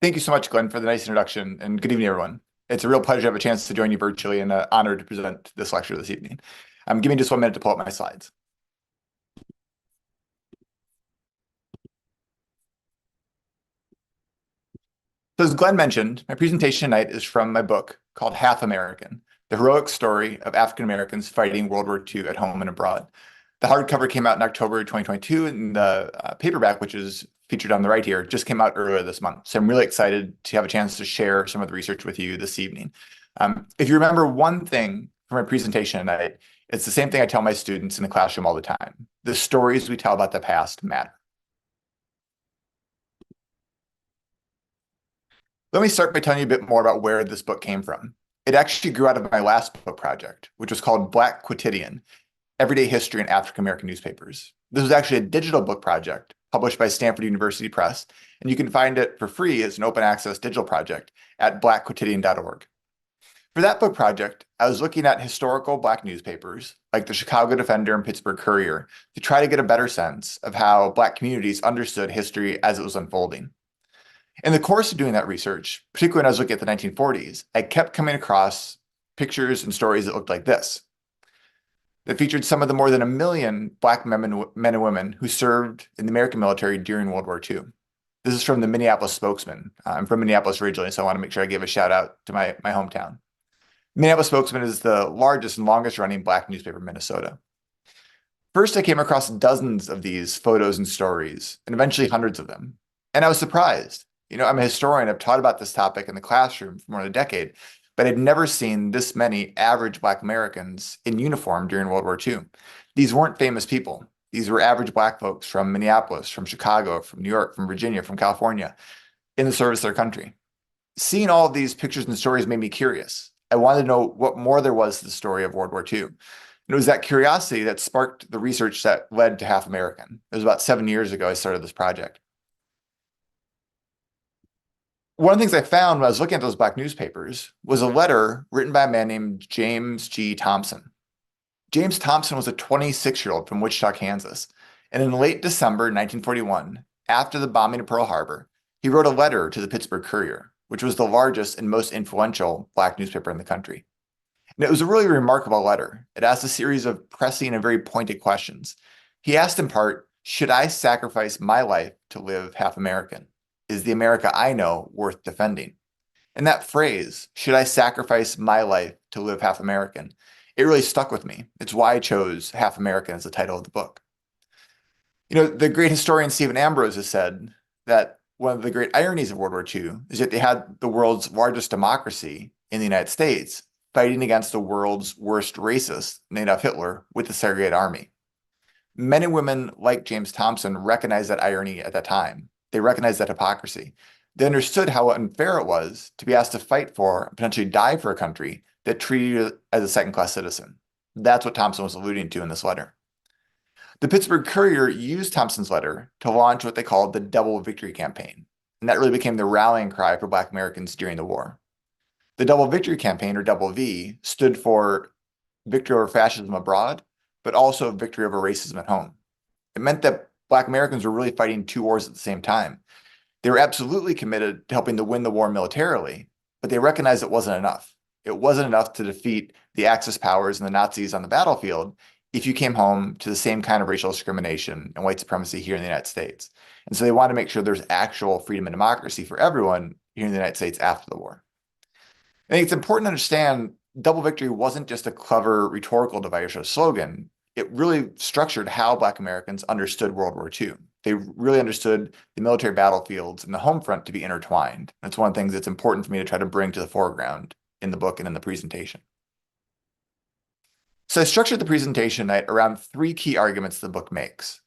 Thank you so much, Glenn, for the nice introduction, and good evening, everyone. It's a real pleasure to have a chance to join you virtually and an honor to present this lecture this evening. Give me just 1 minute to pull up my slides. So as Glenn mentioned, my presentation tonight is from my book called Half American, The Heroic Story of African Americans Fighting World War II at Home and Abroad. The hardcover came out in October 2022, and the paperback, which is featured on the right here, just came out earlier this month. So I'm really excited to have a chance to share some of the research with you this evening. If you remember one thing from my presentation tonight, it's the same thing I tell my students in the classroom all the time. The stories we tell about the past matter. Let me start by telling you a bit more about where this book came from. It actually grew out of my last book project, which was called Black Quotidian: Everyday History in African American Newspapers. This was actually a digital book project published by Stanford University Press, and you can find it for free as an open access digital project at blackquotidian.org. For that book project, I was looking at historical Black newspapers like the Chicago Defender and Pittsburgh Courier to try to get a better sense of how Black communities understood history as it was unfolding. In the course of doing that research, particularly when I was looking at the 1940s, I kept coming across pictures and stories that looked like this, that featured some of the more than 1 million Black men and women who served in the American military during World War II. This is from the Minneapolis Spokesman. I'm from Minneapolis originally, so I want to make sure I give a shout out to my hometown. Minneapolis Spokesman is the largest and longest running Black newspaper in Minnesota. First, I came across dozens of these photos and stories, and eventually hundreds of them. And I was surprised. I'm a historian. I've taught about this topic in the classroom for more than a decade, but I'd never seen this many average Black Americans in uniform during World War II. These weren't famous people. These were average Black folks from Minneapolis, from Chicago, from New York, from Virginia, from California, in the service of their country. Seeing all of these pictures and stories made me curious. I wanted to know what more there was to the story of World War II. And it was that curiosity that sparked the research that led to Half American. It was about 7 years ago I started this project. One of the things I found when I was looking at those Black newspapers was a letter written by a man named James G. Thompson. James Thompson was a 26-year-old from Wichita, Kansas. And in late December 1941, after the bombing of Pearl Harbor, he wrote a letter to the Pittsburgh Courier, which was the largest and most influential Black newspaper in the country. And it was a really remarkable letter. It asked a series of pressing and very pointed questions. He asked in part, should I sacrifice my life to live half American? Is the America I know worth defending? And that phrase, should I sacrifice my life to live half American? It really stuck with me. It's why I chose Half American as the title of the book. The great historian Stephen Ambrose has said that one of the great ironies of World War II is that they had the world's largest democracy in the United States fighting against the world's worst racist, Adolf Hitler, with the segregated army. Men and women like James Thompson recognized that irony at that time. They recognized that hypocrisy. They understood how unfair it was to be asked to fight for and potentially die for a country that treated you as a second-class citizen. That's what Thompson was alluding to in this letter. The Pittsburgh Courier used Thompson's letter to launch what they called the Double Victory campaign, and that really became the rallying cry for Black Americans during the war. The Double Victory campaign, or Double V, stood for victory over fascism abroad, but also victory over racism at home. It meant that Black Americans were really fighting two wars at the same time. They were absolutely committed to helping to win the war militarily, but they recognized it wasn't enough. It wasn't enough to defeat the Axis powers and the Nazis on the battlefield if you came home to the same kind of racial discrimination and white supremacy here in the United States. And so they wanted to make sure there's actual freedom and democracy for everyone here in the United States after the war. I think it's important to understand double victory wasn't just a clever rhetorical device or slogan. It really structured how Black Americans understood World War II. They really understood the military battlefields and the home front to be intertwined. That's one of the things that's important for me to try to bring to the foreground in the book and in the presentation. So I structured the presentation tonight around 3 key arguments the book makes.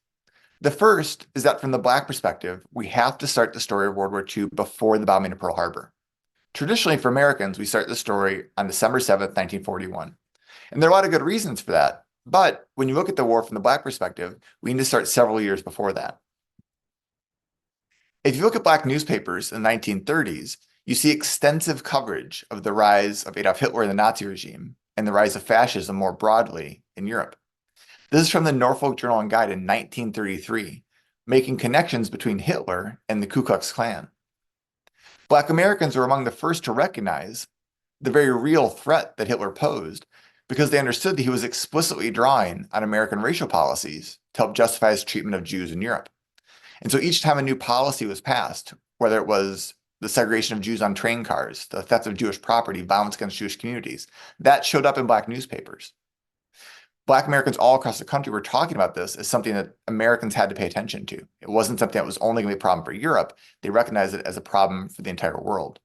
The first is that from the Black perspective, we have to start the story of World War II before the bombing of Pearl Harbor. Traditionally, for Americans, we start the story on December 7th, 1941. And there are a lot of good reasons for that. But when you look at the war from the Black perspective, we need to start several years before that. If you look at Black newspapers in the 1930s, you see extensive coverage of the rise of Adolf Hitler and the Nazi regime and the rise of fascism more broadly in Europe. This is from the Norfolk Journal and Guide in 1933, making connections between Hitler and the Ku Klux Klan. Black Americans were among the first to recognize the very real threat that Hitler posed because they understood that he was explicitly drawing on American racial policies to help justify his treatment of Jews in Europe. And so each time a new policy was passed, whether it was the segregation of Jews on train cars, the theft of Jewish property, violence against Jewish communities, that showed up in Black newspapers. Black Americans all across the country were talking about this as something that Americans had to pay attention to. It wasn't something that was only going to be a problem for Europe. They recognized it as a problem for the entire world.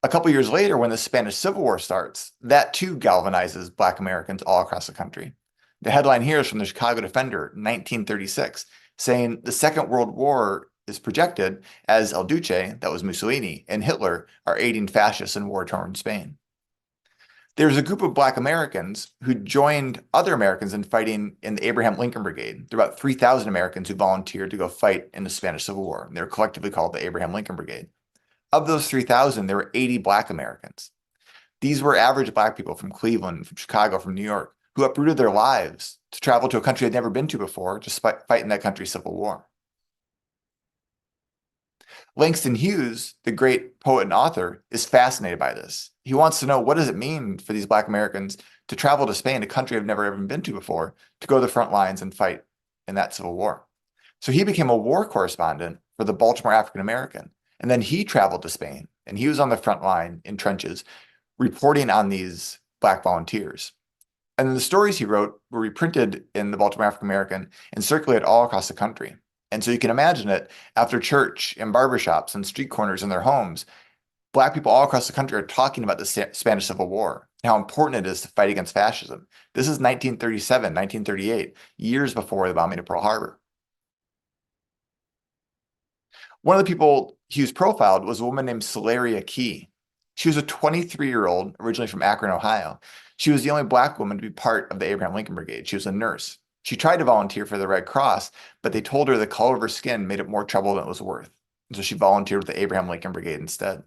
A couple years later, when the Spanish Civil War starts, that too galvanizes Black Americans all across the country. The headline here is from the Chicago Defender, 1936, saying the Second World War is projected as El Duce, that was Mussolini, and Hitler are aiding fascists in war-torn Spain. There's a group of Black Americans who joined other Americans in fighting in the Abraham Lincoln Brigade. There are about 3,000 Americans who volunteered to go fight in the Spanish Civil War. They were collectively called the Abraham Lincoln Brigade. Of those 3,000, there were 80 Black Americans. These were average Black people from Cleveland, from Chicago, from New York, who uprooted their lives to travel to a country they'd never been to before to fight in that country's Civil War. Langston Hughes, the great poet and author, is fascinated by this. He wants to know, what does it mean for these Black Americans to travel to Spain, a country I've never even been to before, to go to the front lines and fight in that Civil War? So he became a war correspondent for the Baltimore African American. And then he traveled to Spain, and he was on the front line in trenches, reporting on these Black volunteers. And then the stories he wrote were reprinted in the Baltimore African American and circulated all across the country. And so you can imagine it after church, in barbershops, and street corners in their homes. Black people all across the country are talking about the Spanish Civil War, and how important it is to fight against fascism. This is 1937, 1938, years before the bombing of Pearl Harbor. One of the people Hughes profiled was a woman named Celeria Key. She was a 23-year-old, originally from Akron, Ohio. She was the only Black woman to be part of the Abraham Lincoln Brigade. She was a nurse. She tried to volunteer for the Red Cross, but they told her the color of her skin made it more trouble than it was worth. And so she volunteered with the Abraham Lincoln Brigade instead.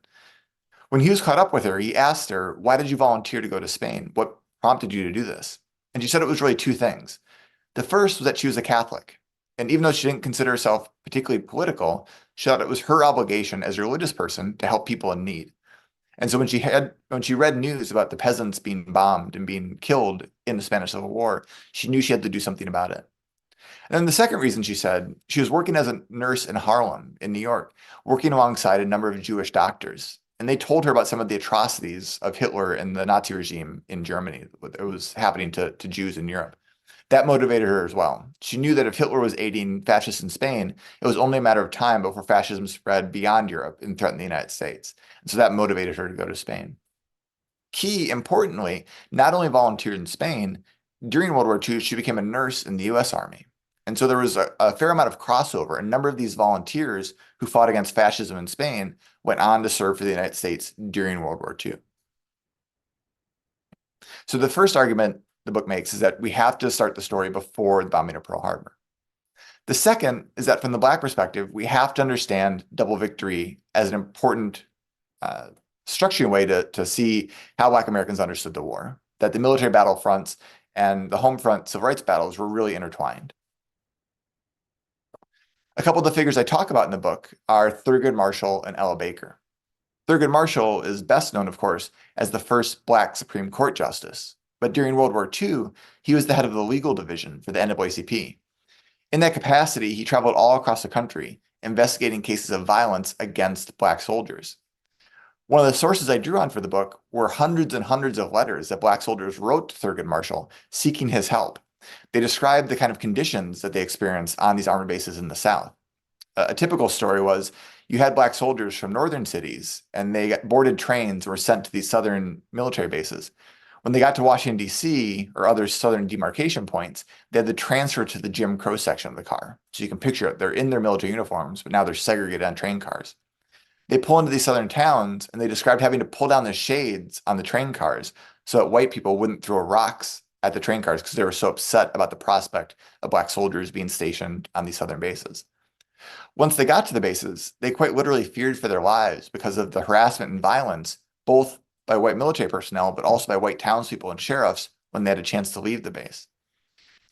When Hughes caught up with her, he asked her, why did you volunteer to go to Spain? What prompted you to do this? And she said it was really two things. The first was that she was a Catholic. And even though she didn't consider herself particularly political, she thought it was her obligation as a religious person to help people in need. And so when she read news about the peasants being bombed and being killed in the Spanish Civil War, she knew she had to do something about it. And then the second reason, she said, she was working as a nurse in Harlem, in New York, working alongside a number of Jewish doctors. And they told her about some of the atrocities of Hitler and the Nazi regime in Germany that was happening to Jews in Europe. That motivated her as well. She knew that if Hitler was aiding fascists in Spain, it was only a matter of time before fascism spread beyond Europe and threatened the United States. And so that motivated her to go to Spain. Key, importantly, not only volunteered in Spain, during World War II, she became a nurse in the US Army. And so there was a fair amount of crossover. A number of these volunteers who fought against fascism in Spain went on to serve for the United States during World War II. So the first argument the book makes is that we have to start the story before the bombing of Pearl Harbor. The second is that from the Black perspective, we have to understand double victory as an important structuring way to see how Black Americans understood the war, that the military battlefronts and the home front civil rights battles were really intertwined. A couple of the figures I talk about in the book are Thurgood Marshall and Ella Baker. Thurgood Marshall is best known, of course, as the first Black Supreme Court justice. But during World War II, he was the head of the legal division for the NAACP. In that capacity, he traveled all across the country, investigating cases of violence against Black soldiers. One of the sources I drew on for the book were hundreds and hundreds of letters that Black soldiers wrote to Thurgood Marshall seeking his help. They described the kind of conditions that they experienced on these army bases in the South. A typical story was you had Black soldiers from northern cities, and they boarded trains and were sent to these southern military bases. When they got to Washington, D.C., or other southern demarcation points, they had to transfer to the Jim Crow section of the car. So you can picture it. They're in their military uniforms, but now they're segregated on train cars. They pull into these southern towns, and they described having to pull down the shades on the train cars so that white people wouldn't throw rocks at the train cars because they were so upset about the prospect of Black soldiers being stationed on these southern bases. Once they got to the bases, they quite literally feared for their lives because of the harassment and violence, both by white military personnel, but also by white townspeople and sheriffs when they had a chance to leave the base.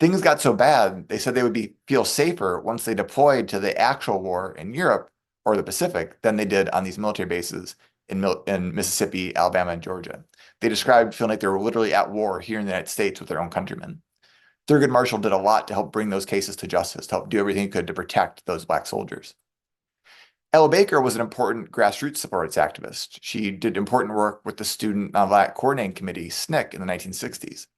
Things got so bad, they said they would feel safer once they deployed to the actual war in Europe or the Pacific than they did on these military bases in Mississippi, Alabama, and Georgia. They described feeling like they were literally at war here in the United States with their own countrymen. Thurgood Marshall did a lot to help bring those cases to justice, to help do everything he could to protect those Black soldiers. Ella Baker was an important grassroots civil rights activist. She did important work with the Student Nonviolent Coordinating Committee, SNCC, in the 1960s.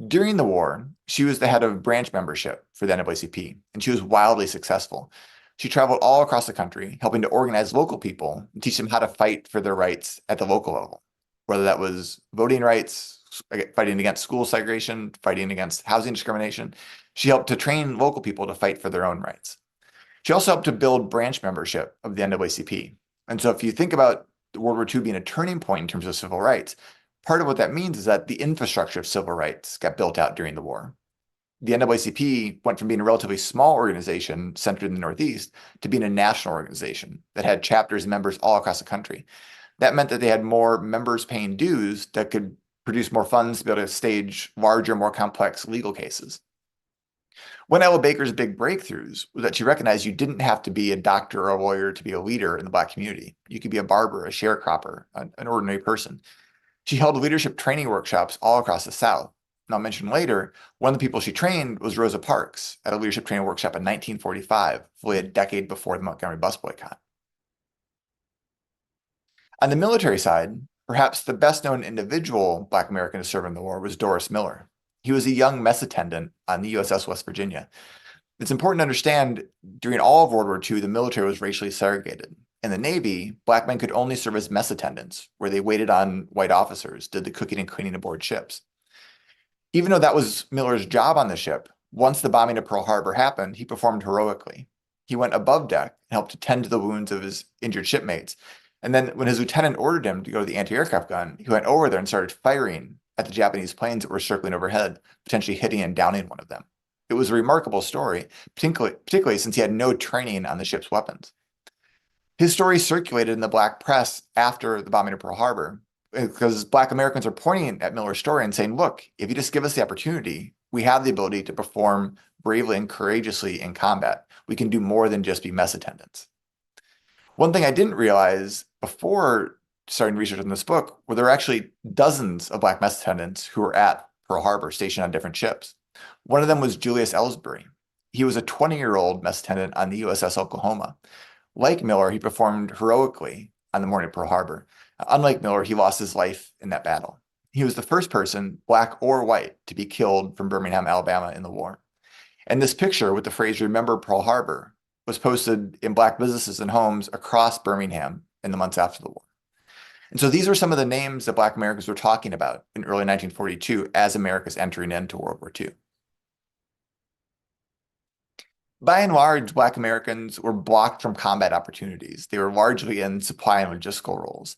During the war, she was the head of branch membership for the NAACP, and she was wildly successful. She traveled all across the country, helping to organize local people and teach them how to fight for their rights at the local level, whether that was voting rights, fighting against school segregation, fighting against housing discrimination. She helped to train local people to fight for their own rights. She also helped to build branch membership of the NAACP. And so if you think about World War II being a turning point in terms of civil rights, part of what that means is that the infrastructure of civil rights got built out during the war. The NAACP went from being a relatively small organization centered in the Northeast to being a national organization that had chapters and members all across the country. That meant that they had more members paying dues that could produce more funds to be able to stage larger, more complex legal cases. One of Ella Baker's big breakthroughs was that she recognized you didn't have to be a doctor or a lawyer to be a leader in the Black community. You could be a barber, a sharecropper, an ordinary person. She held leadership training workshops all across the South. And I'll mention later, one of the people she trained was Rosa Parks at a leadership training workshop in 1945, fully a decade before the Montgomery bus boycott. On the military side, perhaps the best-known individual Black American to serve in the war was Doris Miller. He was a young mess attendant on the USS West Virginia. It's important to understand during all of World War II, the military was racially segregated. In the Navy, Black men could only serve as mess attendants, where they waited on white officers, did the cooking and cleaning aboard ships. Even though that was Miller's job on the ship, once the bombing of Pearl Harbor happened, he performed heroically. He went above deck and helped to tend to the wounds of his injured shipmates. And then when his lieutenant ordered him to go to the anti-aircraft gun, he went over there and started firing at the Japanese planes that were circling overhead, potentially hitting and downing one of them. It was a remarkable story, particularly since he had no training on the ship's weapons. His story circulated in the Black press after the bombing of Pearl Harbor, because Black Americans are pointing at Miller's story and saying, look, if you just give us the opportunity, we have the ability to perform bravely and courageously in combat. We can do more than just be mess attendants. One thing I didn't realize before starting research on this book were there were actually dozens of Black mess attendants who were at Pearl Harbor stationed on different ships. One of them was Julius Ellsbury. He was a 20-year-old mess attendant on the USS Oklahoma. Like Miller, he performed heroically on the morning of Pearl Harbor. Unlike Miller, he lost his life in that battle. He was the first person, Black or white, to be killed from Birmingham, Alabama in the war. And this picture with the phrase, "Remember Pearl Harbor," was posted in Black businesses and homes across Birmingham in the months after the war. And so these are some of the names that Black Americans were talking about in early 1942 as America's entering into World War II. By and large, Black Americans were blocked from combat opportunities. They were largely in supply and logistical roles.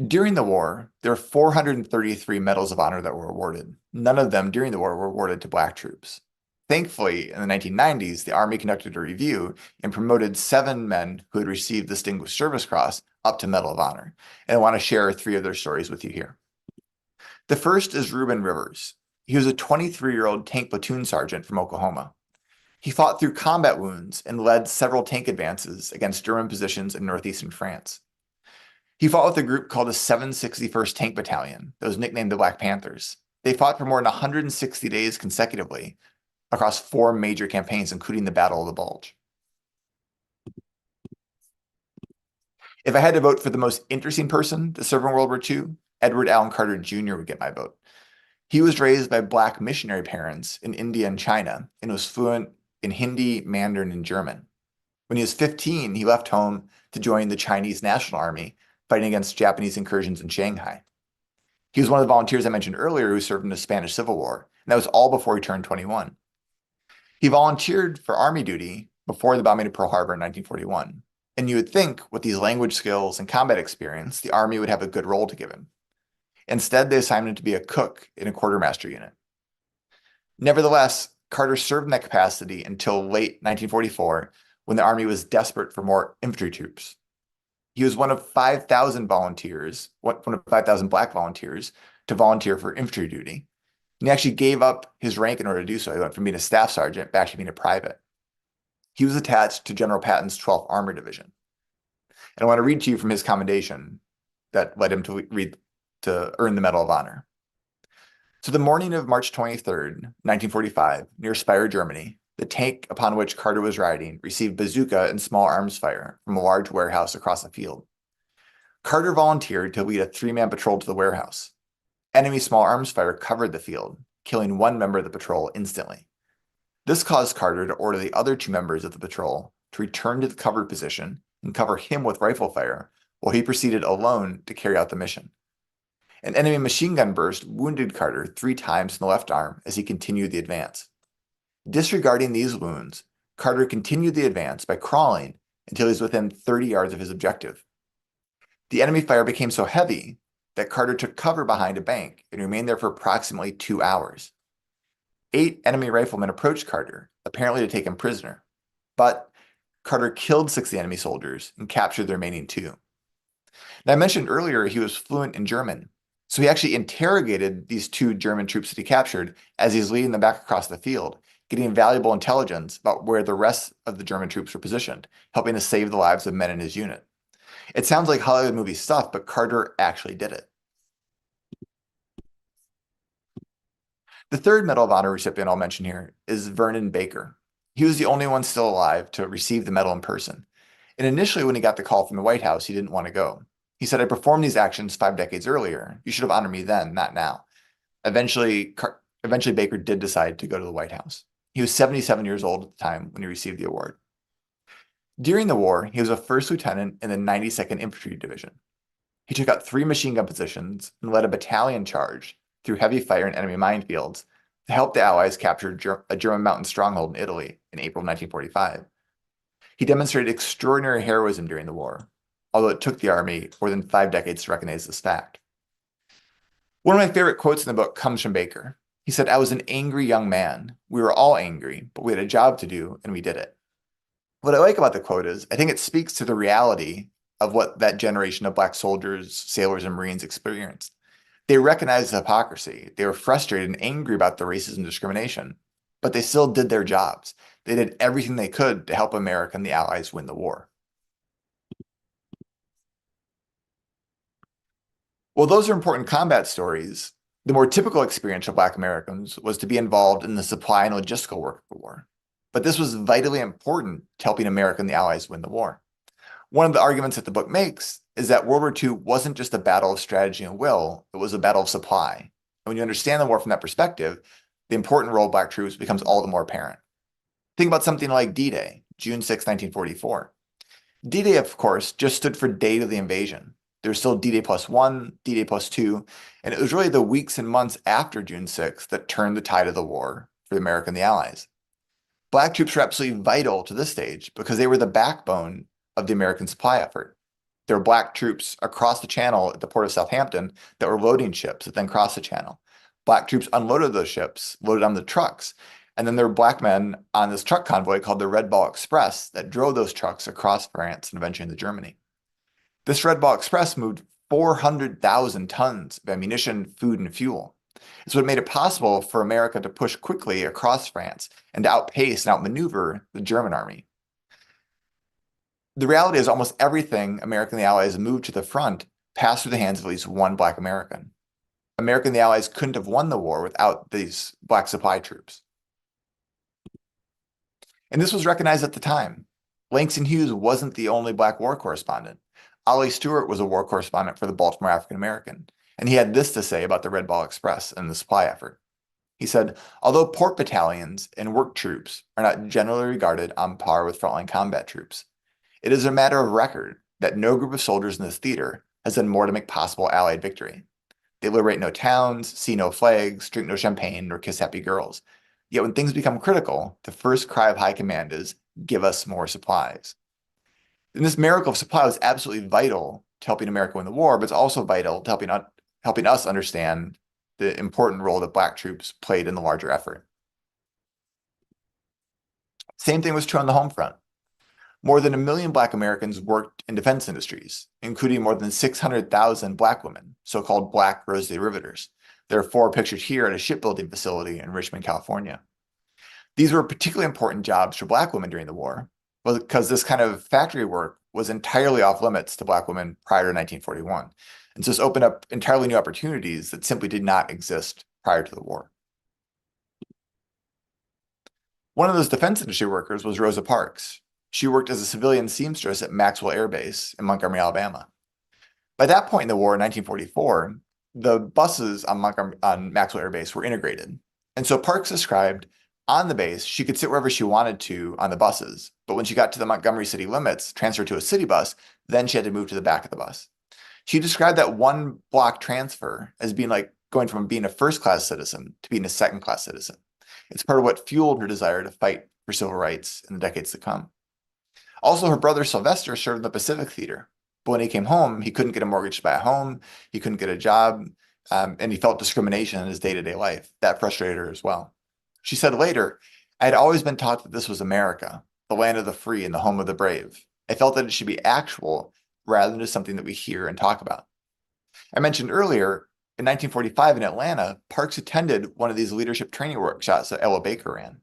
During the war, there were 433 medals of honor that were awarded. None of them during the war were awarded to Black troops. Thankfully, in the 1990s, the Army conducted a review and promoted 7 men who had received the Distinguished Service Cross up to Medal of Honor. And I want to share 3 of their stories with you here. The first is Reuben Rivers. He was a 23-year-old tank platoon sergeant from Oklahoma. He fought through combat wounds and led several tank advances against German positions in northeastern France. He fought with a group called the 761st Tank Battalion that was nicknamed the Black Panthers. They fought for more than 160 days consecutively across 4 major campaigns, including the Battle of the Bulge. If I had to vote for the most interesting person to serve in World War II, Edward Allen Carter Jr. would get my vote. He was raised by Black missionary parents in India and China and was fluent in Hindi, Mandarin, and German. When he was 15, he left home to join the Chinese National Army, fighting against Japanese incursions in Shanghai. He was one of the volunteers I mentioned earlier who served in the Spanish Civil War, and that was all before he turned 21. He volunteered for Army duty before the bombing of Pearl Harbor in 1941, and you would think with these language skills and combat experience, the Army would have a good role to give him. Instead, they assigned him to be a cook in a quartermaster unit. Nevertheless, Carter served in that capacity until late 1944, when the Army was desperate for more infantry troops. He was one of 5,000 volunteers, one of 5,000 Black volunteers to volunteer for infantry duty. And he actually gave up his rank in order to do so. He went from being a staff sergeant back to being a private. He was attached to General Patton's 12th Armored Division. And I want to read to you from his commendation that led him to earn the Medal of Honor. So the morning of March 23rd, 1945, near Speyer, Germany, the tank upon which Carter was riding received bazooka and small arms fire from a large warehouse across the field. Carter volunteered to lead a three-man patrol to the warehouse. Enemy small arms fire covered the field, killing one member of the patrol instantly. This caused Carter to order the other two members of the patrol to return to the covered position and cover him with rifle fire while he proceeded alone to carry out the mission. An enemy machine gun burst wounded Carter 3 times in the left arm as he continued the advance. Disregarding these wounds, Carter continued the advance by crawling until he was within 30 yards of his objective. The enemy fire became so heavy that Carter took cover behind a bank and remained there for approximately 2 hours. 8 enemy riflemen approached Carter, apparently to take him prisoner, but Carter killed 6 of the enemy soldiers and captured the remaining 2. Now, I mentioned earlier he was fluent in German, so he actually interrogated these 2 German troops that he captured as he was leading them back across the field, getting valuable intelligence about where the rest of the German troops were positioned, helping to save the lives of men in his unit. It sounds like Hollywood movie stuff, but Carter actually did it. The third Medal of Honor recipient I'll mention here is Vernon Baker. He was the only one still alive to receive the medal in person. And initially, when he got the call from the White House, he didn't want to go. He said, "I performed these actions 5 decades earlier. You should have honored me then, not now." Eventually, Baker did decide to go to the White House. He was 77 years old at the time when he received the award. During the war, he was a first lieutenant in the 92nd Infantry Division. He took out 3 machine gun positions and led a battalion charge through heavy fire and enemy minefields to help the Allies capture a German mountain stronghold in Italy in April 1945. He demonstrated extraordinary heroism during the war, although it took the Army more than 5 decades to recognize this fact. One of my favorite quotes in the book comes from Baker. He said, "I was an angry young man. We were all angry, but we had a job to do, and we did it." What I like about the quote is I think it speaks to the reality of what that generation of Black soldiers, sailors, and Marines experienced. They recognized the hypocrisy. They were frustrated and angry about the racism and discrimination, but they still did their jobs. They did everything they could to help America and the Allies win the war. Well, those are important combat stories. The more typical experience of Black Americans was to be involved in the supply and logistical work of the war. But this was vitally important to helping America and the Allies win the war. One of the arguments that the book makes is that World War II wasn't just a battle of strategy and will, it was a battle of supply. And when you understand the war from that perspective, the important role of Black troops becomes all the more apparent. Think about something like D-Day, June 6, 1944. D-Day, of course, just stood for Day of the Invasion. There was still D-Day +1, D-Day +2, and it was really the weeks and months after June 6 that turned the tide of the war for America and the Allies. Black troops were absolutely vital to this stage because they were the backbone of the American supply effort. There were Black troops across the channel at the port of Southampton that were loading ships that then crossed the channel. Black troops unloaded those ships, loaded on the trucks, and then there were Black men on this truck convoy called the Red Ball Express that drove those trucks across France and eventually into Germany. This Red Ball Express moved 400,000 tons of ammunition, food, and fuel. It's what made it possible for America to push quickly across France and to outpace and outmaneuver the German army. The reality is almost everything America and the Allies moved to the front passed through the hands of at least one Black American. America and the Allies couldn't have won the war without these Black supply troops. And this was recognized at the time. Langston Hughes wasn't the only Black war correspondent. Ollie Stewart was a war correspondent for the Baltimore African American, and he had this to say about the Red Ball Express and the supply effort. He said, "Although port battalions and work troops are not generally regarded on par with frontline combat troops, it is a matter of record that no group of soldiers in this theater has done more to make possible Allied victory. They liberate no towns, see no flags, drink no champagne, nor kiss happy girls. Yet when things become critical, the first cry of high command is, 'Give us more supplies.'" And this miracle of supply was absolutely vital to helping America win the war, but it's also vital to helping us understand the important role that Black troops played in the larger effort. Same thing was true on the home front. More than 1 million Black Americans worked in defense industries, including more than 600,000 Black women, so-called Black rosy riveters. There are 4 pictured here at a shipbuilding facility in Richmond, California. These were particularly important jobs for Black women during the war, because this kind of factory work was entirely off limits to Black women prior to 1941. And so this opened up entirely new opportunities that simply did not exist prior to the war. One of those defense industry workers was Rosa Parks. She worked as a civilian seamstress at Maxwell Air Base in Montgomery, Alabama. By that point in the war in 1944, the buses on Maxwell Air Base were integrated. And so Parks described on the base, she could sit wherever she wanted to on the buses. But when she got to the Montgomery city limits, transferred to a city bus, then she had to move to the back of the bus. She described that one block transfer as being like going from being a first-class citizen to being a second-class citizen. It's part of what fueled her desire to fight for civil rights in the decades to come. Also, her brother Sylvester served in the Pacific Theater. But when he came home, he couldn't get a mortgage to buy a home, he couldn't get a job, and he felt discrimination in his day-to-day life. That frustrated her as well. She said later, I had always been taught that this was America, the land of the free and the home of the brave. I felt that it should be actual rather than just something that we hear and talk about. I mentioned earlier, in 1945 in Atlanta, Parks attended one of these leadership training workshops that Ella Baker ran.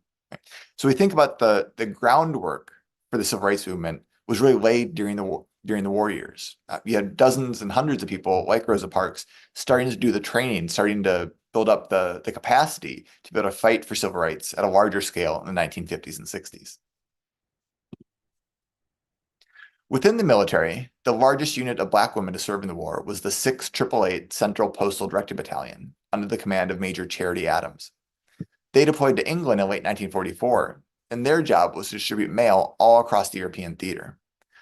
So we think about the groundwork for the civil rights movement was really laid during the war years. You had dozens and hundreds of people like Rosa Parks starting to do the training, starting to build up the capacity to be able to fight for civil rights at a larger scale in the 1950s and 60s. Within the military, the largest unit of Black women to serve in the war was the 6th Central Postal Directed Battalion under the command of Major Charity Adams. They deployed to England in late 1944, and their job was to distribute mail all across the European theater.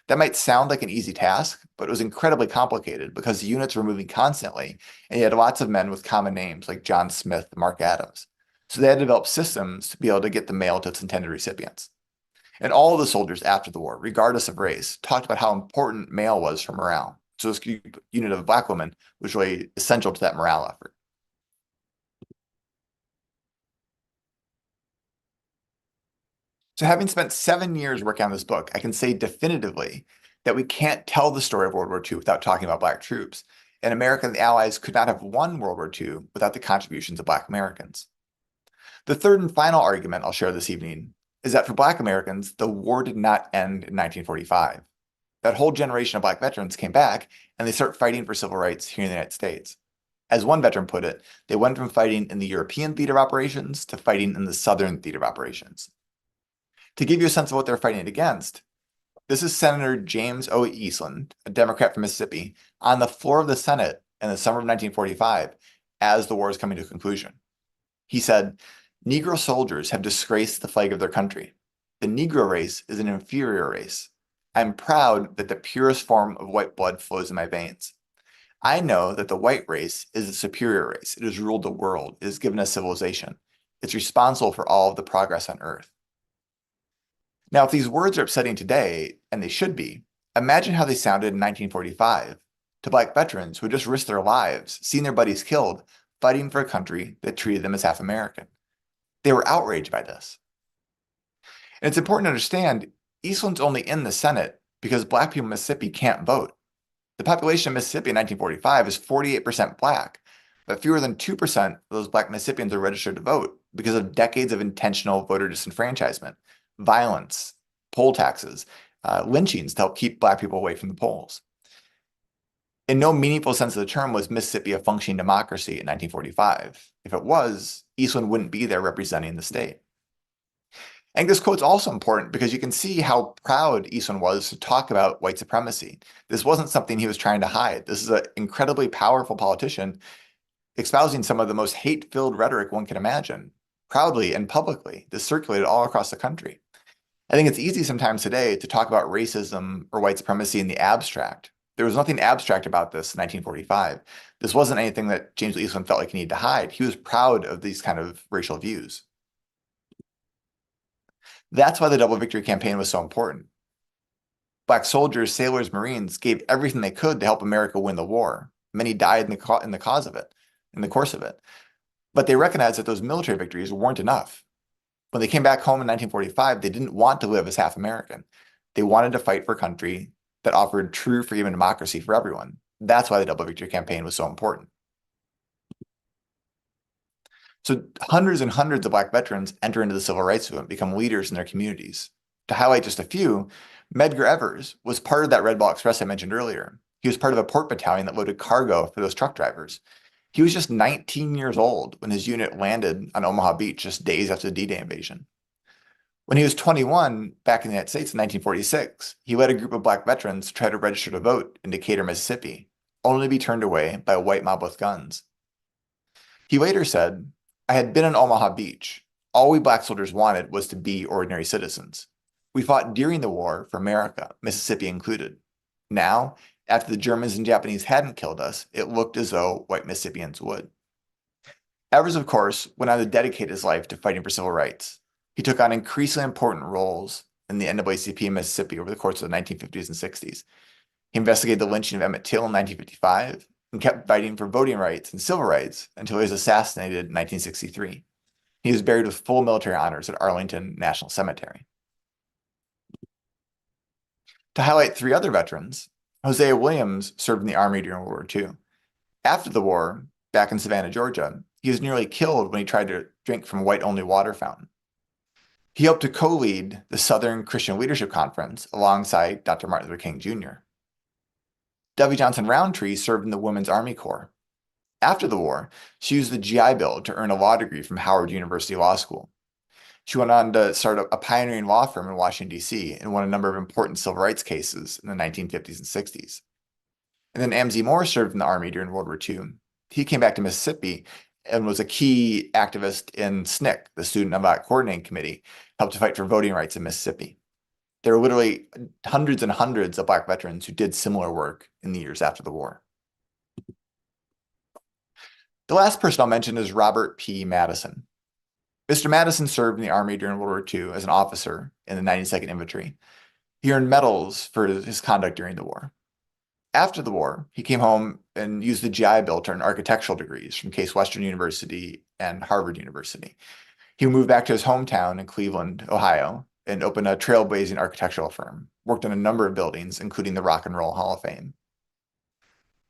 That might sound like an easy task, but it was incredibly complicated because the units were moving constantly, and you had lots of men with common names like John Smith and Mark Adams. So they had to develop systems to be able to get the mail to its intended recipients. And all of the soldiers after the war, regardless of race, talked about how important mail was for morale. So this unit of Black women was really essential to that morale effort. So having spent 7 years working on this book, I can say definitively that we can't tell the story of World War II without talking about Black troops. And America and the Allies could not have won World War II without the contributions of Black Americans. The third and final argument I'll share this evening is that for Black Americans, the war did not end in 1945. That whole generation of Black veterans came back and they start fighting for civil rights here in the United States. As one veteran put it, they went from fighting in the European theater of operations to fighting in the Southern theater of operations. To give you a sense of what they're fighting against, this is Senator James O. Eastland, a Democrat from Mississippi, on the floor of the Senate in the summer of 1945 as the war is coming to a conclusion. He said, Negro soldiers have disgraced the flag of their country. The Negro race is an inferior race. I am proud that the purest form of white blood flows in my veins. I know that the white race is a superior race. It has ruled the world. It has given us civilization. It's responsible for all of the progress on earth. Now, if these words are upsetting today, and they should be, imagine how they sounded in 1945 to Black veterans who had just risked their lives, seen their buddies killed, fighting for a country that treated them as half American. They were outraged by this. And it's important to understand, Eastland's only in the Senate because Black people in Mississippi can't vote. The population of Mississippi in 1945 is 48% Black, but fewer than 2% of those Black Mississippians are registered to vote because of decades of intentional voter disenfranchisement, violence, poll taxes, lynchings to help keep Black people away from the polls. In no meaningful sense of the term was Mississippi a functioning democracy in 1945. If it was, Eastland wouldn't be there representing the state. I think this quote's also important because you can see how proud Eastland was to talk about white supremacy. This wasn't something he was trying to hide. This is an incredibly powerful politician espousing some of the most hate-filled rhetoric one can imagine, proudly and publicly. This circulated all across the country. I think it's easy sometimes today to talk about racism or white supremacy in the abstract. There was nothing abstract about this in 1945. This wasn't anything that James Eastland felt like he needed to hide. He was proud of these kind of racial views. That's why the Double Victory campaign was so important. Black soldiers, sailors, Marines gave everything they could to help America win the war. Many died in the cause of it, in the course of it. But they recognized that those military victories weren't enough. When they came back home in 1945, they didn't want to live as half American. They wanted to fight for a country that offered true freedom and democracy for everyone. That's why the Double Victory campaign was so important. So hundreds and hundreds of Black veterans enter into the civil rights movement, become leaders in their communities. To highlight just a few, Medgar Evers was part of that Red Ball Express I mentioned earlier. He was part of a port battalion that loaded cargo for those truck drivers. He was just 19 years old when his unit landed on Omaha Beach just days after the D-Day invasion. When he was 21, back in the United States in 1946, he led a group of Black veterans to try to register to vote in Decatur, Mississippi, only to be turned away by a white mob with guns. He later said, "I had been on Omaha Beach. All we Black soldiers wanted was to be ordinary citizens. We fought during the war for America, Mississippi included. Now, after the Germans and Japanese hadn't killed us, it looked as though white Mississippians would." Evers, of course, went on to dedicate his life to fighting for civil rights. He took on increasingly important roles in the NAACP in Mississippi over the course of the 1950s and 60s. He investigated the lynching of Emmett Till in 1955 and kept fighting for voting rights and civil rights until he was assassinated in 1963. He was buried with full military honors at Arlington National Cemetery. To highlight three other veterans, Hosea Williams served in the Army during World War II. After the war, back in Savannah, Georgia, he was nearly killed when he tried to drink from a white-only water fountain. He helped to co-lead the Southern Christian Leadership Conference alongside Dr. Martin Luther King Jr. W. Johnson Roundtree served in the Women's Army Corps. After the war, she used the GI Bill to earn a law degree from Howard University Law School. She went on to start a pioneering law firm in Washington, D.C., and won a number of important civil rights cases in the 1950s and 60s. And then Amzie Moore served in the Army during World War II. He came back to Mississippi and was a key activist in SNCC, the Student Nonviolent Coordinating Committee, helped to fight for voting rights in Mississippi. There were literally hundreds and hundreds of Black veterans who did similar work in the years after the war. The last person I'll mention is Robert P. Madison. Mr. Madison served in the Army during World War II as an officer in the 92nd Infantry. He earned medals for his conduct during the war. After the war, he came home and used the GI Bill to earn architectural degrees from Case Western University and Harvard University. He moved back to his hometown in Cleveland, Ohio, and opened a trailblazing architectural firm, worked on a number of buildings, including the Rock and Roll Hall of Fame.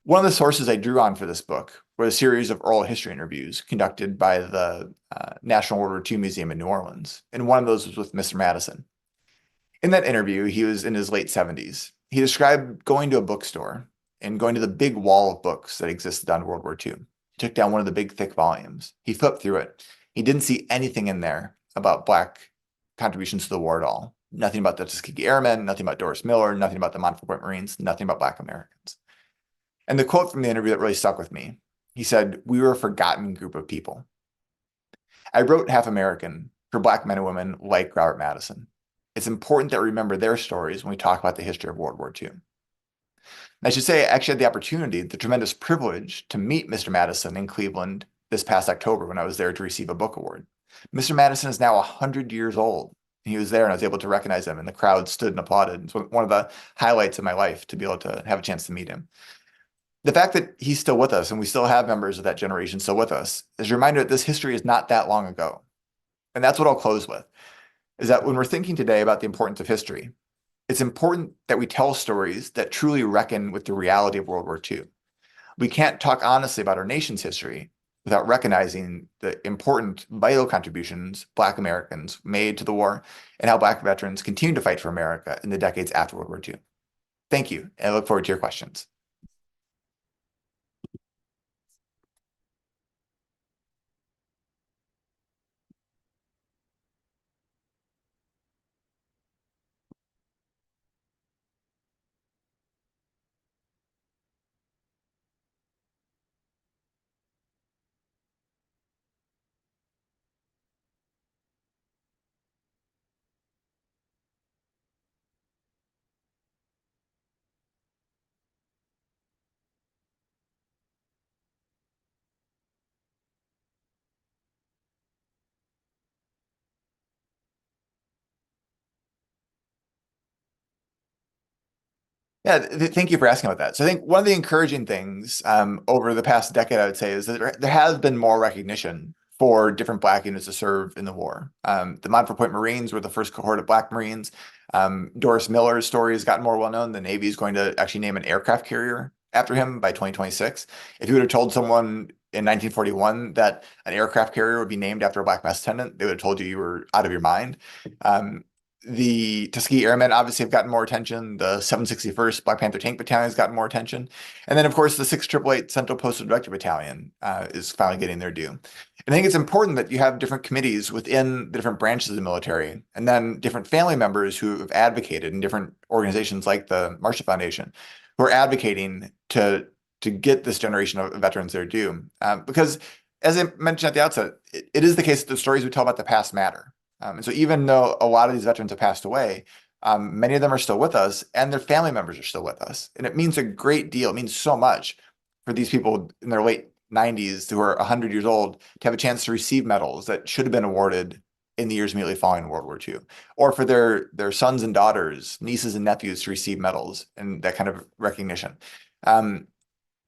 One of the sources I drew on for this book were a series of oral history interviews conducted by the National World War II Museum in New Orleans, and one of those was with Mr. Madison. In that interview, he was in his late 70s. He described going to a bookstore and going to the big wall of books that existed on World War II. He took down one of the big, thick volumes. He flipped through it. He didn't see anything in there about Black contributions to the war at all. Nothing about the Tuskegee Airmen, nothing about Doris Miller, nothing about the Montfort Point Marines, nothing about Black Americans. And the quote from the interview that really stuck with me, he said, "We were a forgotten group of people." I wrote Half American for Black men and women like Robert Madison. It's important that we remember their stories when we talk about the history of World War II. And I should say, I actually had the opportunity, the tremendous privilege to meet Mr. Madison in Cleveland this past October when I was there to receive a book award. Mr. Madison is now 100 years old. He was there and I was able to recognize him and the crowd stood and applauded. It's one of the highlights of my life to be able to have a chance to meet him. The fact that he's still with us and we still have members of that generation still with us is a reminder that this history is not that long ago. And that's what I'll close with, is that when we're thinking today about the importance of history, it's important that we tell stories that truly reckon with the reality of World War II. We can't talk honestly about our nation's history without recognizing the important, vital contributions Black Americans made to the war and how Black veterans continue to fight for America in the decades after World War II. Thank you, and I look forward to your questions. Yeah, thank you for asking about that. So I think one of the encouraging things over the past decade, I would say, is that there has been more recognition for different Black units to serve in the war. The Montfort Point Marines were the first cohort of Black Marines. Doris Miller's story has gotten more well-known. The Navy is going to actually name an aircraft carrier after him by 2026. If you would have told someone in 1941 that an aircraft carrier would be named after a black mess attendant, they would have told you were out of your mind. The Tuskegee Airmen obviously have gotten more attention. The 761st Black Panther Tank Battalion has gotten more attention. And then, of course, the 6888 Central Postal Director Battalion is finally getting their due. And I think it's important that you have different committees within the different branches of the military, and then different family members who have advocated in different organizations like the Marshall Foundation, who are advocating to get this generation of veterans their due. Because, as I mentioned at the outset, it is the case that the stories we tell about the past matter. And so even though a lot of these veterans have passed away, many of them are still with us, and their family members are still with us. And it means a great deal. It means so much for these people in their late 90s who are 100 years old to have a chance to receive medals that should have been awarded in the years immediately following World War II, or for their sons and daughters, nieces and nephews to receive medals and that kind of recognition.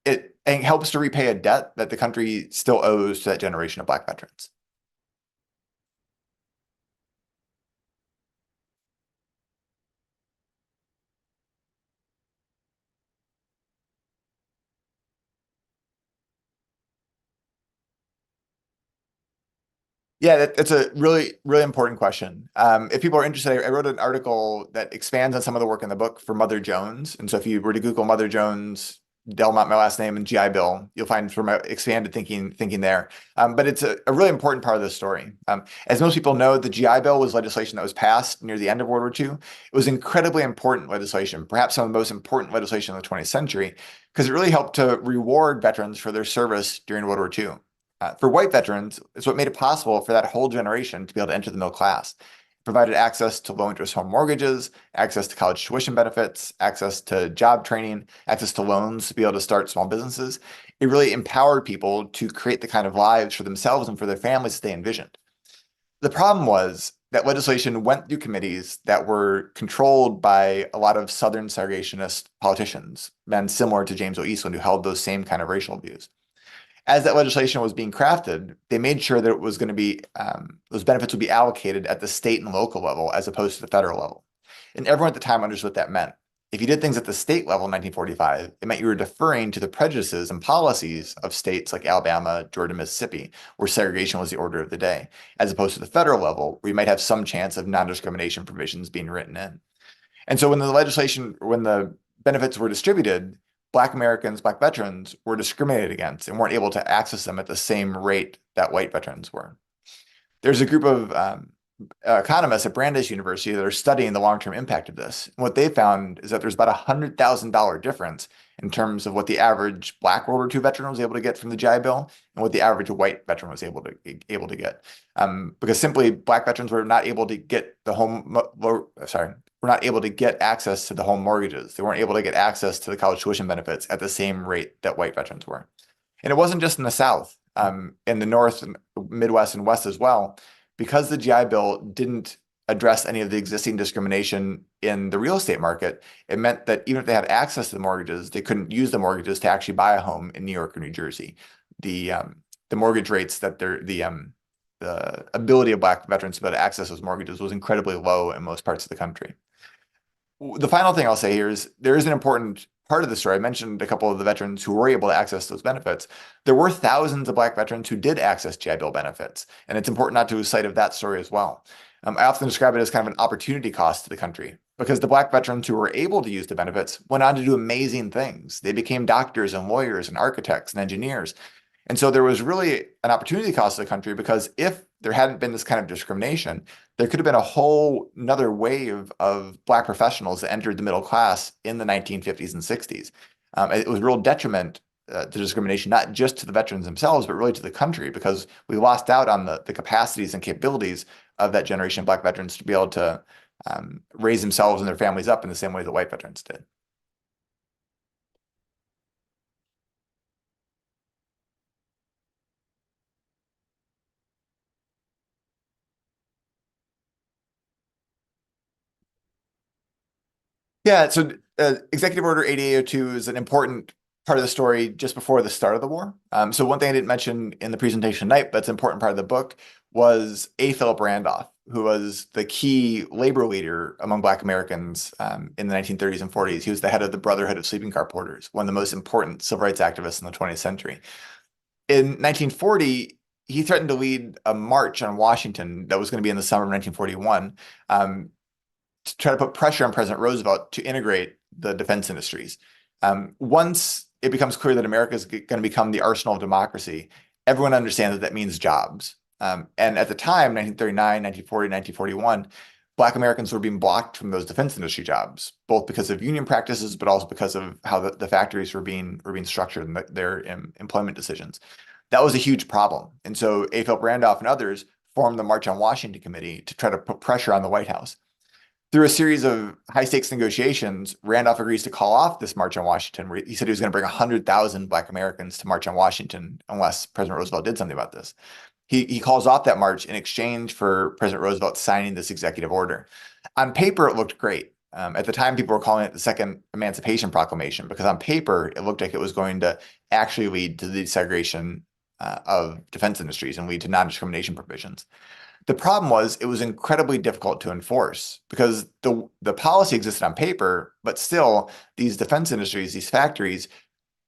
It helps to repay a debt that the country still owes to that generation of Black veterans. Yeah, it's a really, really important question. If people are interested, I wrote an article that expands on some of the work in the book for Mother Jones. And so if you were to Google Mother Jones, Delmont, my last name, and GI Bill, you'll find from my expanded thinking there. But it's a really important part of the story. As most people know, the GI Bill was legislation that was passed near the end of World War II. It was incredibly important legislation, perhaps some of the most important legislation of the 20th century, because it really helped to reward veterans for their service during World War II. For white veterans, it's what made it possible for that whole generation to be able to enter the middle class. It provided access to low-interest home mortgages, access to college tuition benefits, access to job training, access to loans to be able to start small businesses. It really empowered people to create the kind of lives for themselves and for their families that they envisioned. The problem was that legislation went through committees that were controlled by a lot of Southern segregationist politicians, men similar to James O. Eastland, who held those same kind of racial views. As that legislation was being crafted, they made sure that it was going to be those benefits would be allocated at the state and local level as opposed to the federal level. And everyone at the time understood what that meant. If you did things at the state level in 1945, it meant you were deferring to the prejudices and policies of states like Alabama, Georgia, Mississippi, where segregation was the order of the day, as opposed to the federal level, where you might have some chance of non-discrimination provisions being written in. And so when the benefits were distributed, Black Americans, Black veterans were discriminated against and weren't able to access them at the same rate that white veterans were. There's a group of economists at Brandeis University that are studying the long-term impact of this. And what they found is that there's about $100,000 difference in terms of what the average Black World War II veteran was able to get from the GI Bill and what the average white veteran was able to get. Because simply Black veterans were not able to get were not able to get access to the home mortgages. They weren't able to get access to the college tuition benefits at the same rate that white veterans were. And it wasn't just in the South, in the North, Midwest, and West as well. Because the GI Bill didn't address any of the existing discrimination in the real estate market, it meant that even if they had access to the mortgages, they couldn't use the mortgages to actually buy a home in New York or New Jersey. The mortgage rates that the ability of Black veterans to be able to access those mortgages was incredibly low in most parts of the country. The final thing I'll say here is there is an important part of the story. I mentioned a couple of the veterans who were able to access those benefits. There were thousands of Black veterans who did access GI Bill benefits, and it's important not to lose sight of that story as well. I often describe it as kind of an opportunity cost to the country because the Black veterans who were able to use the benefits went on to do amazing things. They became doctors and lawyers and architects and engineers. And so there was really an opportunity cost to the country because if there hadn't been this kind of discrimination, there could have been a whole another wave of Black professionals that entered the middle class in the 1950s and 60s. It was a real detriment to discrimination, not just to the veterans themselves, but really to the country, because we lost out on the capacities and capabilities of that generation of Black veterans to be able to raise themselves and their families up in the same way that white veterans did. Yeah, so Executive Order 8802 is an important part of the story just before the start of the war. So one thing I didn't mention in the presentation tonight, but it's an important part of the book, was A. Philip Randolph. who was the key labor leader among Black Americans in the 1930s and 40s. He was the head of the Brotherhood of Sleeping Car Porters, one of the most important civil rights activists in the 20th century. In 1940, he threatened to lead a march on Washington that was going to be in the summer of 1941 to try to put pressure on President Roosevelt to integrate the defense industries. Once it becomes clear that America is going to become the arsenal of democracy, everyone understands that that means jobs. And at the time, 1939, 1940, 1941, Black Americans were being blocked from those defense industry jobs, both because of union practices, but also because of how the factories were being structured and their employment decisions. That was a huge problem. And so A. Philip Randolph and others formed the March on Washington Committee to try to put pressure on the White House. Through a series of high-stakes negotiations, Randolph agrees to call off this March on Washington, where he said he was going to bring 100,000 Black Americans to march on Washington unless President Roosevelt did something about this. He calls off that march in exchange for President Roosevelt signing this executive order. On paper, it looked great. At the time, people were calling it the Second Emancipation Proclamation because on paper, it looked like it was going to actually lead to the desegregation of defense industries and lead to non-discrimination provisions. The problem was it was incredibly difficult to enforce because the policy existed on paper, but still these defense industries, these factories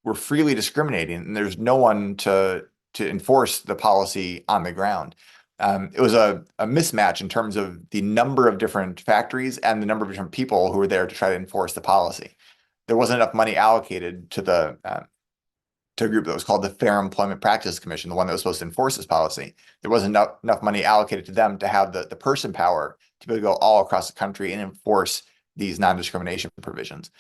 were freely discriminating and there's no one to enforce the policy on the ground. It was a mismatch in terms of the number of different factories and the number of different people who were there to try to enforce the policy. There wasn't enough money allocated to a group that was called the Fair Employment Practices Commission, the one that was supposed to enforce this policy. There wasn't enough money allocated to them to have the person power to be able to go all across the country and enforce these non-discrimination provisions.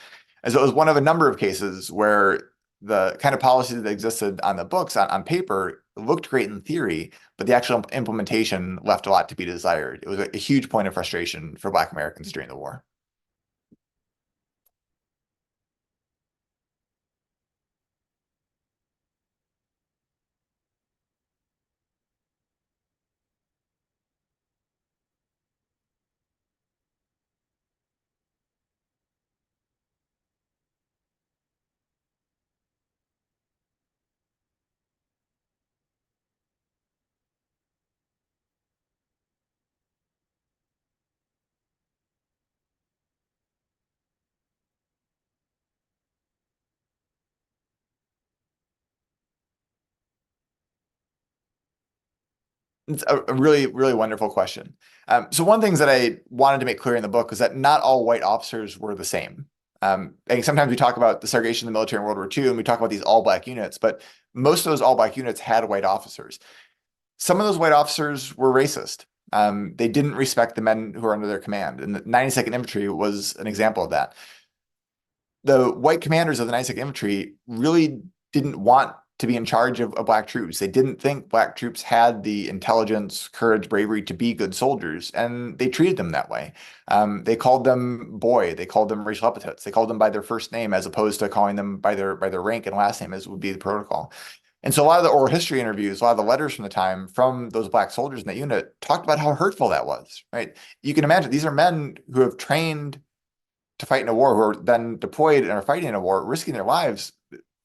And so it was one of a number of cases where the kind of policy that existed on the books, on paper, looked great in theory, but the actual implementation left a lot to be desired. It was a huge point of frustration for Black Americans during the war. It's a really, really wonderful question. So one of the things that I wanted to make clear in the book is that not all white officers were the same. And sometimes we talk about the segregation of the military in World War II, and we talk about these all-Black units, but most of those all-Black units had white officers. Some of those white officers were racist. They didn't respect the men who were under their command, and the 92nd Infantry was an example of that. The white commanders of the 92nd Infantry really didn't want to be in charge of Black troops. They didn't think Black troops had the intelligence, courage, bravery to be good soldiers, and they treated them that way. They called them boy. They called them racial epithets. They called them by their first name as opposed to calling them by their rank and last name, as would be the protocol. And so a lot of the oral history interviews, a lot of the letters from the time from those Black soldiers in that unit talked about how hurtful that was, right? You can imagine these are men who have trained to fight in a war, who are then deployed and are fighting in a war, risking their lives,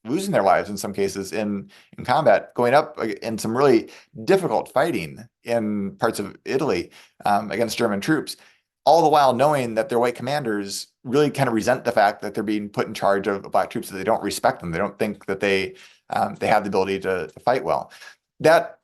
losing their lives in some cases in combat, going up in some really difficult fighting in parts of Italy against German troops, all the while knowing that their white commanders really kind of resent the fact that they're being put in charge of Black troops, that they don't respect them. They don't think that they have the ability to fight well. That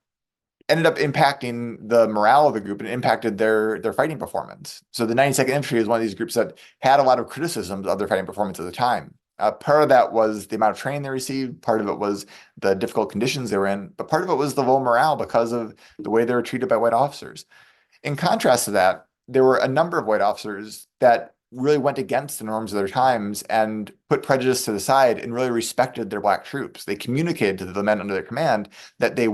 ended up impacting the morale of the group and impacted their fighting performance. So the 92nd Infantry is one of these groups that had a lot of criticisms of their fighting performance at the time. Part of that was the amount of training they received. Part of it was the difficult conditions they were in. But part of it was the low morale because of the way they were treated by white officers. In contrast to that, there were a number of white officers that really went against the norms of their times and put prejudice to the side and really respected their Black troops. They communicated to the men under their command that they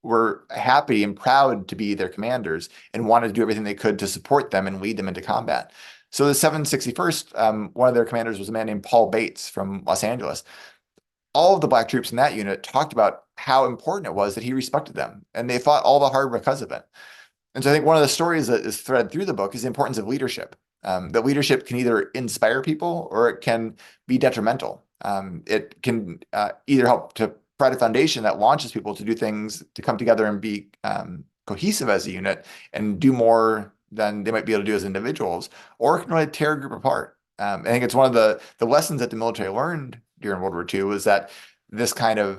were happy and proud to be their commanders and wanted to do everything they could to support them and lead them into combat. So the 761st, one of their commanders was a man named Paul Bates from Los Angeles. All of the Black troops in that unit talked about how important it was that he respected them, and they fought all the harder because of it. And so I think one of the stories that is threaded through the book is the importance of leadership. That leadership can either inspire people or it can be detrimental. It can either help to provide a foundation that launches people to do things, to come together and be cohesive as a unit and do more than they might be able to do as individuals, or it can really tear a group apart. I think it's one of the lessons that the military learned during World War II was that this kind of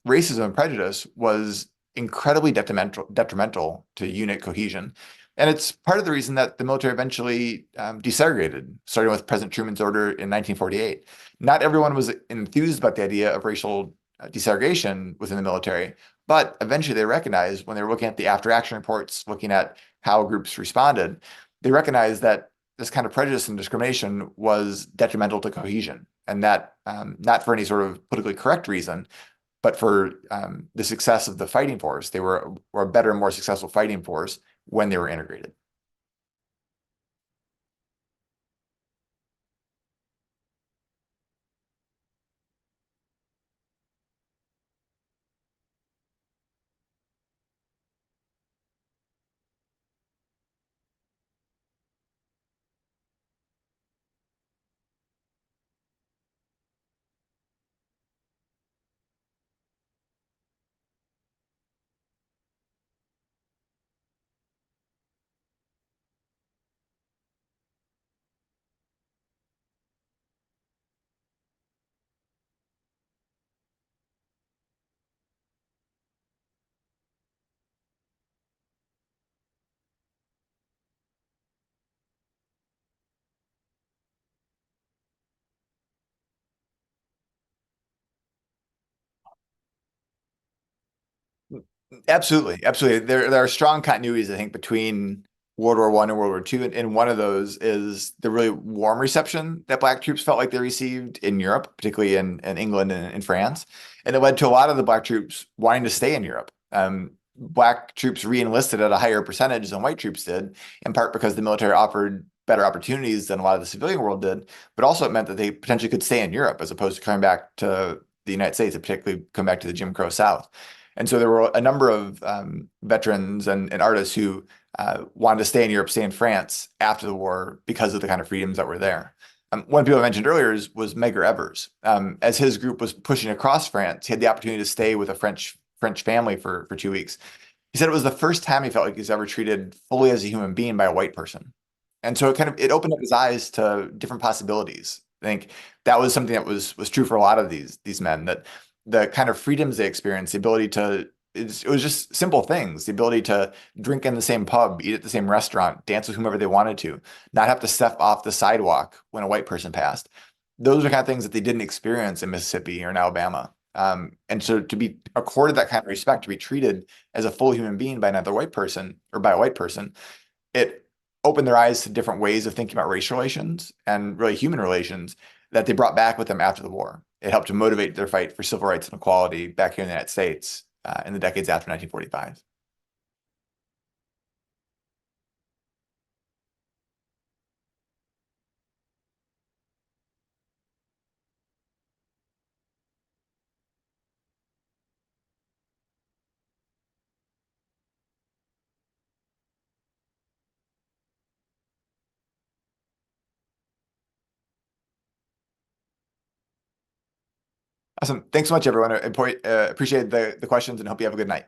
racism and prejudice was incredibly detrimental to unit cohesion. And it's part of the reason that the military eventually desegregated, starting with President Truman's order in 1948. Not everyone was enthused about the idea of racial desegregation within the military, but eventually they recognized when they were looking at the after action reports, looking at how groups responded, they recognized that this kind of prejudice and discrimination was detrimental to cohesion, and that not for any sort of politically correct reason, but for the success of the fighting force. They were a better, more successful fighting force when they were integrated. Absolutely, absolutely. There are strong continuities, I think, between World War I and World War II, and one of those is the really warm reception that Black troops felt like they received in Europe, particularly in England and in France, and it led to a lot of the Black troops wanting to stay in Europe. Black troops re-enlisted at a higher percentage than white troops did, in part because the military offered better opportunities than a lot of the civilian world did, but also it meant that they potentially could stay in Europe as opposed to coming back to the United States, and particularly come back to the Jim Crow South. And so there were a number of veterans and artists who wanted to stay in Europe, stay in France after the war because of the kind of freedoms that were there. One people I mentioned earlier was Medgar Evers. As his group was pushing across France, he had the opportunity to stay with a French family for 2 weeks. He said it was the first time he felt like he was ever treated fully as a human being by a white person. And so it opened up his eyes to different possibilities. I think that was something that was true for a lot of these men, that the kind of freedoms they experienced, the ability to it was just simple things, the ability to drink in the same pub, eat at the same restaurant, dance with whomever they wanted to, not have to step off the sidewalk when a white person passed. Those are kind of things that they didn't experience in Mississippi or in Alabama. And so to be accorded that kind of respect, to be treated as a full human being by another white person or by a white person, it opened their eyes to different ways of thinking about race relations and really human relations that they brought back with them after the war. It helped to motivate their fight for civil rights and equality back here in the United States in the decades after 1945. Awesome. Thanks so much, everyone. I appreciate the questions and hope you have a good night.